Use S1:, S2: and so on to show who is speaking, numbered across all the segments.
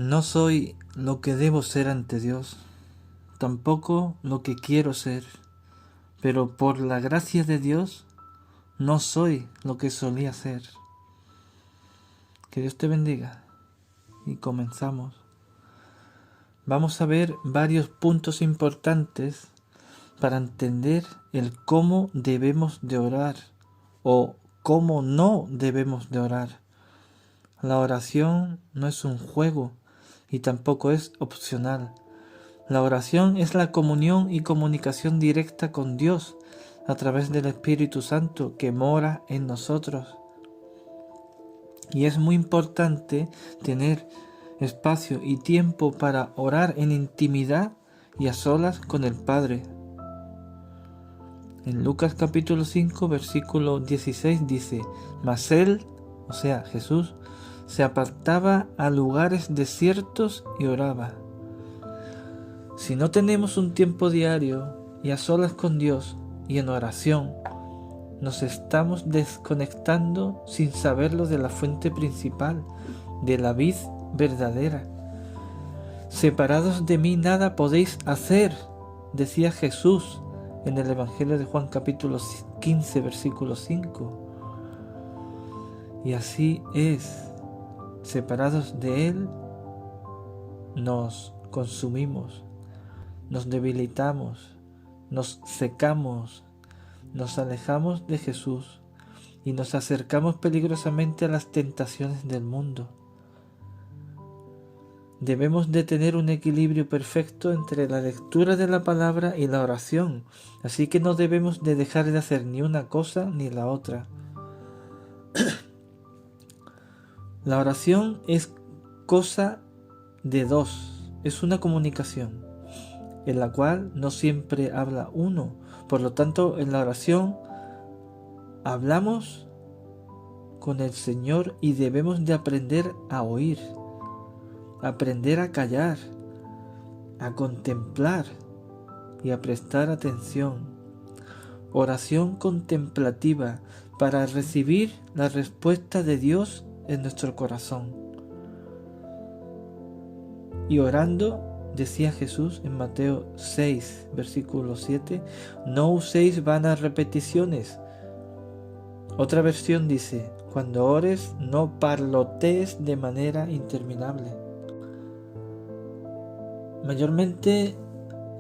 S1: No soy lo que debo ser ante Dios, tampoco lo que quiero ser, pero por la gracia de Dios no soy lo que solía ser. Que Dios te bendiga. Y comenzamos. Vamos a ver varios puntos importantes para entender el cómo debemos de orar o cómo no debemos de orar. La oración no es un juego y tampoco es opcional. La oración es la comunión y comunicación directa con Dios a través del Espíritu Santo que mora en nosotros. Y es muy importante tener espacio y tiempo para orar en intimidad y a solas con el Padre. En Lucas capítulo 5, versículo 16 dice: Mas él, o sea Jesús, se apartaba a lugares desiertos y oraba. Si no tenemos un tiempo diario y a solas con Dios y en oración, nos estamos desconectando sin saberlo de la fuente principal, de la vid verdadera. Separados de mí nada podéis hacer, decía Jesús en el Evangelio de Juan capítulo 15, versículo 5. Y así es. Separados de Él, nos consumimos, nos debilitamos, nos secamos, nos alejamos de Jesús y nos acercamos peligrosamente a las tentaciones del mundo. Debemos de tener un equilibrio perfecto entre la lectura de la palabra y la oración, así que no debemos de dejar de hacer ni una cosa ni la otra. La oración es cosa de dos, es una comunicación, en la cual no siempre habla uno. Por lo tanto, en la oración hablamos con el Señor y debemos de aprender a oír, aprender a callar, a contemplar y a prestar atención. Oración contemplativa para recibir la respuesta de Dios en nuestro corazón. Y orando, decía Jesús en Mateo 6, versículo 7, no uséis vanas repeticiones. Otra versión dice, cuando ores no parlotees de manera interminable. Mayormente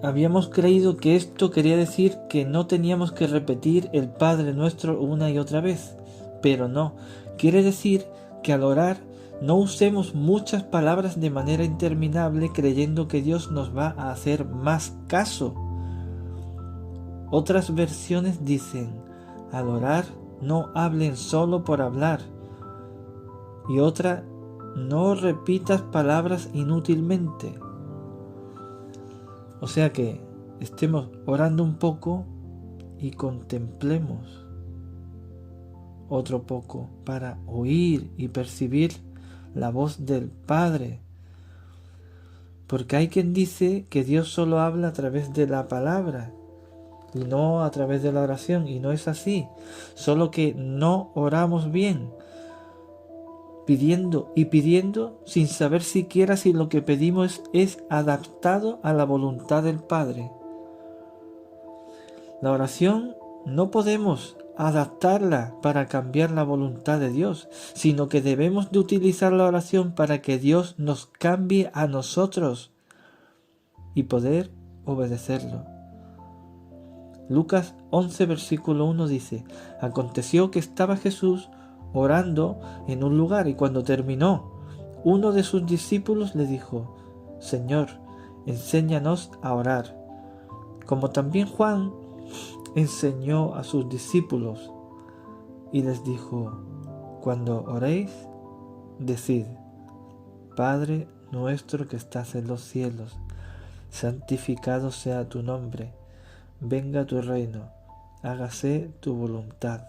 S1: habíamos creído que esto quería decir que no teníamos que repetir el Padre Nuestro una y otra vez, pero no, quiere decir que al orar no usemos muchas palabras de manera interminable creyendo que Dios nos va a hacer más caso. Otras versiones dicen, al orar no hablen solo por hablar. Y otra, no repitas palabras inútilmente. O sea que estemos orando un poco y contemplemos otro poco para oír y percibir la voz del Padre. Porque hay quien dice que Dios solo habla a través de la palabra y no a través de la oración, y no es así, solo que no oramos bien, pidiendo y pidiendo sin saber siquiera si lo que pedimos es adaptado a la voluntad del Padre. La oración no podemos adaptarla para cambiar la voluntad de Dios, sino que debemos de utilizar la oración para que Dios nos cambie a nosotros y poder obedecerlo. Lucas 11, versículo 1 dice, aconteció que estaba Jesús orando en un lugar y cuando terminó, uno de sus discípulos le dijo, Señor, enséñanos a orar, como también Juan enseñó a sus discípulos y les dijo, cuando oréis, decid, Padre nuestro que estás en los cielos, santificado sea tu nombre, venga tu reino, hágase tu voluntad.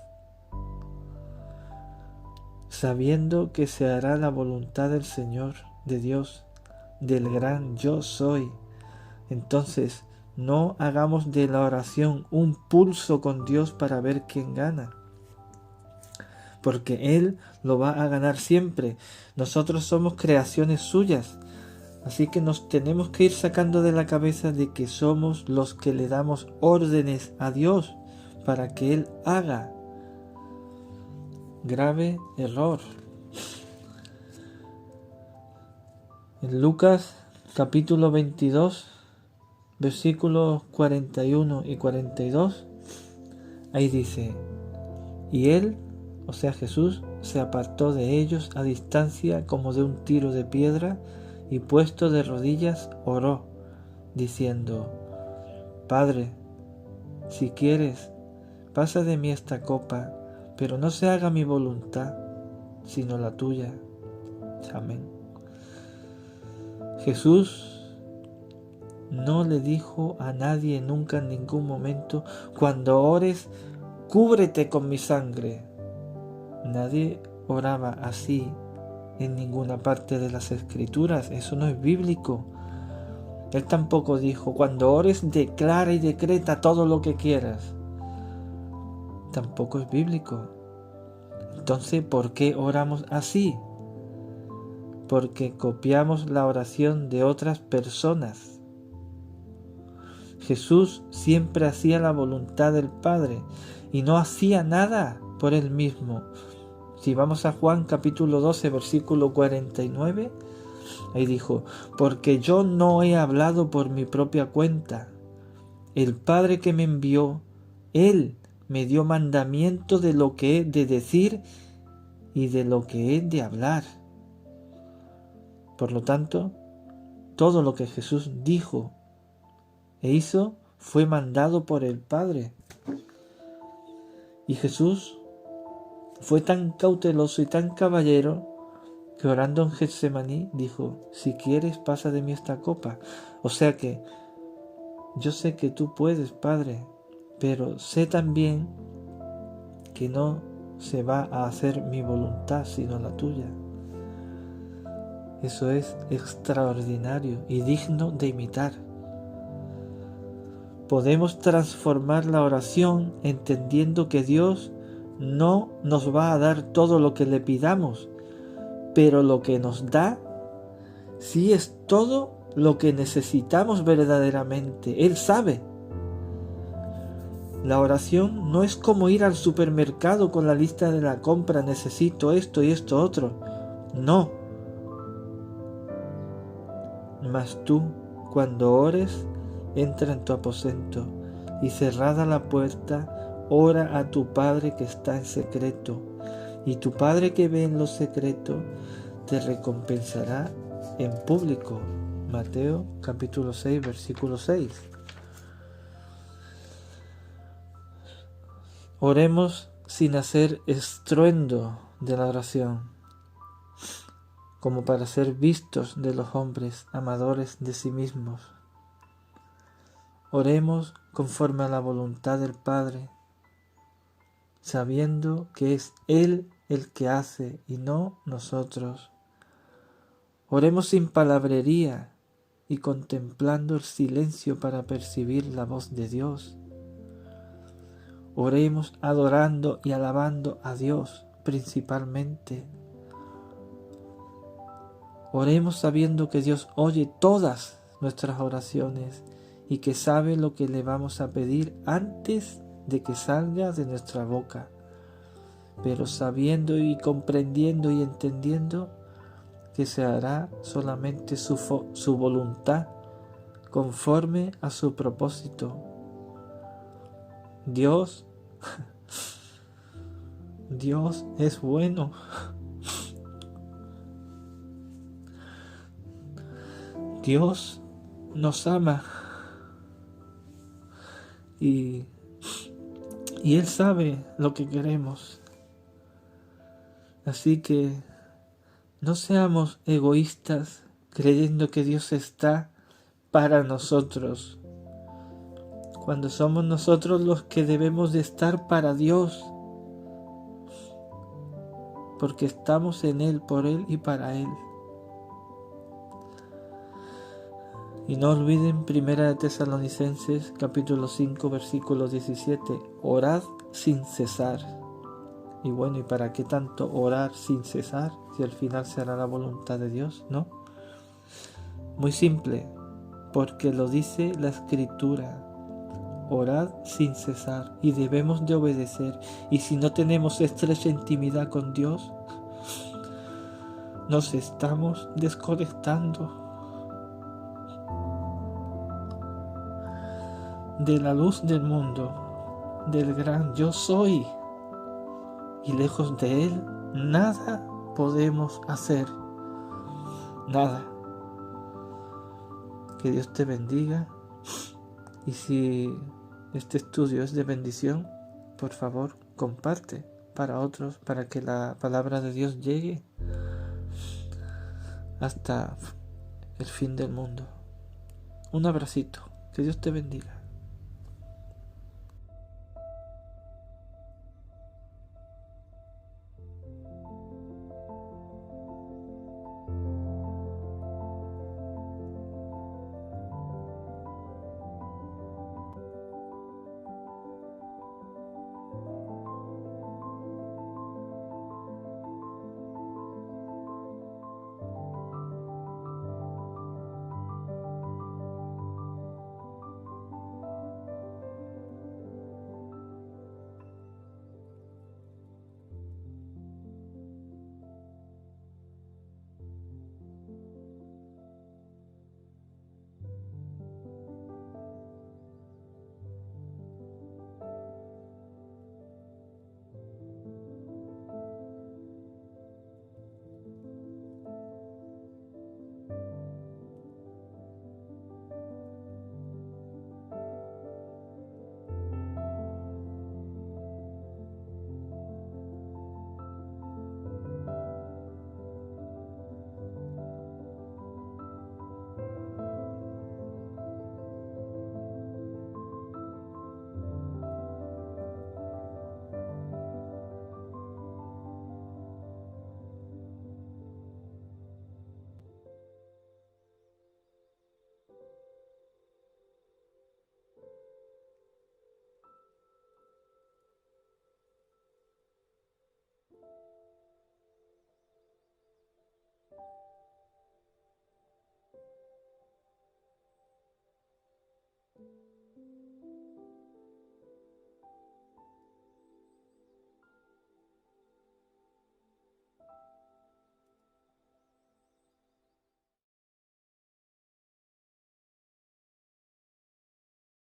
S1: Sabiendo que se hará la voluntad del Señor, de Dios, del gran yo soy, entonces no hagamos de la oración un pulso con Dios para ver quién gana, porque Él lo va a ganar siempre. Nosotros somos creaciones suyas, Así que nos tenemos que ir sacando de la cabeza de que somos los que le damos órdenes a Dios para que Él haga. Grave error. En Lucas capítulo 22, versículos 41 y 42, ahí dice: y Él, o sea Jesús, se apartó de ellos a distancia como de un tiro de piedra, y puesto de rodillas oró, diciendo: Padre, si quieres, pasa de mí esta copa, pero no se haga mi voluntad, sino la tuya. Amén. Jesús no le dijo a nadie nunca en ningún momento: cuando ores, cúbrete con mi sangre. Nadie oraba así en ninguna parte de las Escrituras. Eso no es bíblico. Él tampoco dijo: cuando ores, declara y decreta todo lo que quieras. Tampoco es bíblico. Entonces, ¿por qué oramos así? Porque copiamos la oración de otras personas. Jesús siempre hacía la voluntad del Padre y no hacía nada por él mismo. Si vamos a Juan capítulo 12, versículo 49, ahí dijo: porque yo no he hablado por mi propia cuenta. El Padre que me envió, Él me dio mandamiento de lo que he de decir y de lo que he de hablar. Por lo tanto, todo lo que Jesús dijo e hizo fue mandado por el Padre. Y Jesús fue tan cauteloso y tan caballero que orando en Getsemaní dijo: si quieres, pasa de mí esta copa. O sea que yo sé que tú puedes, Padre, pero sé también que no se va a hacer mi voluntad sino la tuya. Eso es extraordinario y digno de imitar. Podemos transformar la oración entendiendo que Dios no nos va a dar todo lo que le pidamos, pero lo que nos da sí es todo lo que necesitamos verdaderamente. Él sabe. La oración no es como ir al supermercado con la lista de la compra: necesito esto y esto otro. No. Mas tú, cuando ores, entra en tu aposento y cerrada la puerta, ora a tu Padre que está en secreto, y tu Padre que ve en lo secreto te recompensará en público. Mateo capítulo 6, versículo 6. Oremos sin hacer estruendo de la oración, como para ser vistos de los hombres amadores de sí mismos. Oremos conforme a la voluntad del Padre, sabiendo que es Él el que hace y no nosotros. Oremos sin palabrería y contemplando el silencio para percibir la voz de Dios. Oremos adorando y alabando a Dios principalmente. Oremos sabiendo que Dios oye todas nuestras oraciones y que sabe lo que le vamos a pedir antes de que salga de nuestra boca, pero sabiendo y comprendiendo y entendiendo que se hará solamente su voluntad conforme a su propósito. Dios es bueno. Dios nos ama y Él sabe lo que queremos. Así que no seamos egoístas creyendo que Dios está para nosotros, cuando somos nosotros los que debemos de estar para Dios, porque estamos en Él, por Él y para Él. Y no olviden 1 Tesalonicenses capítulo 5 versículo 17: orad sin cesar. Y bueno, ¿y para qué tanto orar sin cesar si al final será la voluntad de Dios, no? Muy simple, porque lo dice la Escritura. Orad sin cesar y debemos de obedecer. Y si no tenemos estrecha intimidad con Dios, nos estamos desconectando de la luz del mundo, del gran yo soy. Y lejos de Él, nada podemos hacer. Nada. Que Dios te bendiga. Y si este estudio es de bendición, por favor, comparte para otros, para que la palabra de Dios llegue hasta el fin del mundo. Un abracito. Que Dios te bendiga.